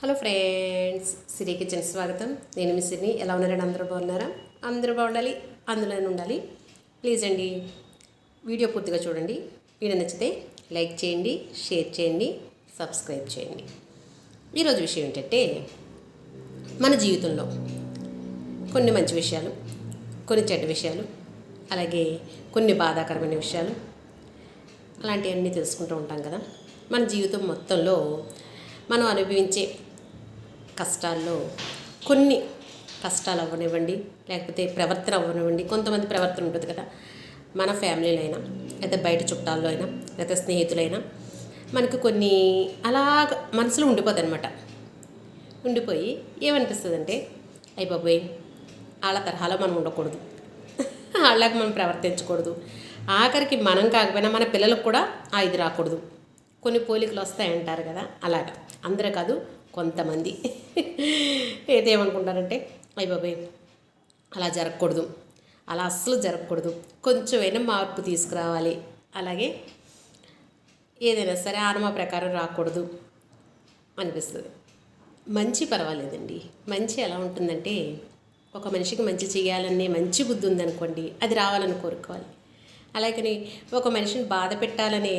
Hello friends, సిరి kitchen స్వాగతం. నేను మీ సిరిని. ఎలా ఉన్నారండి? అందరూ బాగున్నారా? అందరూ బాగుండాలి, అందులోనే ఉండాలి. ప్లీజ్ అండి, వీడియో పూర్తిగా చూడండి. వీడియో నచ్చితే లైక్ చేయండి, షేర్ చేయండి, సబ్స్క్రైబ్ చేయండి. ఈరోజు విషయం ఏంటంటే, మన జీవితంలో కొన్ని మంచి విషయాలు, కొన్ని చెడ్డ విషయాలు, అలాగే కొన్ని బాధాకరమైన విషయాలు, అలాంటివన్నీ తెలుసుకుంటూ ఉంటాం కదా. మన జీవితం మొత్తంలో మనం అనుభవించే కష్టాల్లో కొన్ని కష్టాలు అవ్వనివ్వండి, లేకపోతే ప్రవర్తన అవ్వనివ్వండి. కొంతమంది ప్రవర్తన ఉంటుంది కదా, మన ఫ్యామిలీలో అయినా, లేదా బయట చుట్టాల్లో అయినా, లేదా స్నేహితులైనా, మనకు కొన్ని అలాగ మనసులో ఉండిపోతుంది అనమాట. ఉండిపోయి ఏమనిపిస్తుంది అంటే, అయ్య బాబోయ్, వాళ్ళ తరహాలో మనం ఉండకూడదు, వాళ్ళకి మనం ప్రవర్తించకూడదు, ఆఖరికి మనం కాకపోయినా మన పిల్లలకు కూడా ఇది రాకూడదు, కొన్ని పోలికలు వస్తాయంటారు కదా. అలాగా అందరూ కాదు, కొంతమంది ఏదేమనుకుంటారంటే, అయ్య బాబాయ్ అలా జరగకూడదు, అలా అస్సలు జరగకూడదు, కొంచెమైనా మార్పు తీసుకురావాలి, అలాగే ఏదైనా సరే ఆనమా ప్రకారం రాకూడదు అనిపిస్తుంది. మంచి పర్వాలేదండి. మంచి ఎలా ఉంటుందంటే, ఒక మనిషికి మంచి చేయాలనే మంచి బుద్ధి ఉందనుకోండి, అది రావాలని కోరుకోవాలి. అలాగని ఒక మనిషిని బాధ పెట్టాలనే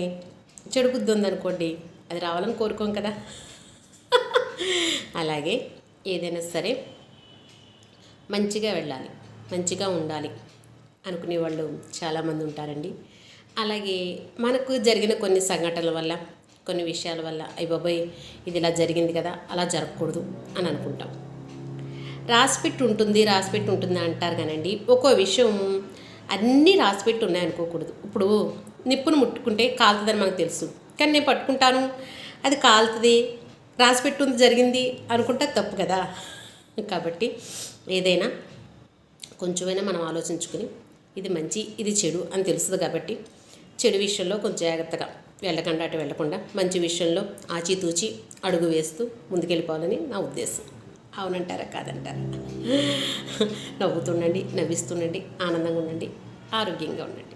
చెడు బుద్ధి ఉందనుకోండి, అది రావాలని కోరుకోం కదా. అలాగే ఏదైనా సరే మంచిగా వెళ్ళాలి, మంచిగా ఉండాలి అనుకునే వాళ్ళు చాలామంది ఉంటారండి. అలాగే మనకు జరిగిన కొన్ని సంఘటనల వల్ల, కొన్ని విషయాల వల్ల, అయ్య బాబోయ్ ఇది ఇలా జరిగింది కదా, అలా జరగకూడదు అని అనుకుంటాం. రాసిపెట్టి ఉంటుంది అంటారు కానండి, ఒక్కో విషయం అన్నీ రాసిపెట్టి ఉన్నాయనుకోకూడదు. ఇప్పుడు నిప్పును ముట్టుకుంటే కాలుతుందని మనకు తెలుసు, కానీ నేను పట్టుకుంటాను, అది కాలుతుంది, రాసిపెట్టుంది జరిగింది అనుకుంటే తప్పు కదా. కాబట్టి ఏదైనా కొంచెమైనా మనం ఆలోచించుకుని, ఇది మంచి ఇది చెడు అని తెలుస్తుంది. కాబట్టి చెడు విషయంలో కొంచెం జాగ్రత్తగా వెళ్ళకుండా, అటు వెళ్ళకుండా మంచి విషయంలో ఆచితూచి అడుగు వేస్తూ ముందుకెళ్ళిపోవాలని నా ఉద్దేశం. అవునంటారా కాదంటారా? నవ్వుతుండండి, నవ్విస్తుండండి, ఆనందంగా ఉండండి, ఆరోగ్యంగా ఉండండి.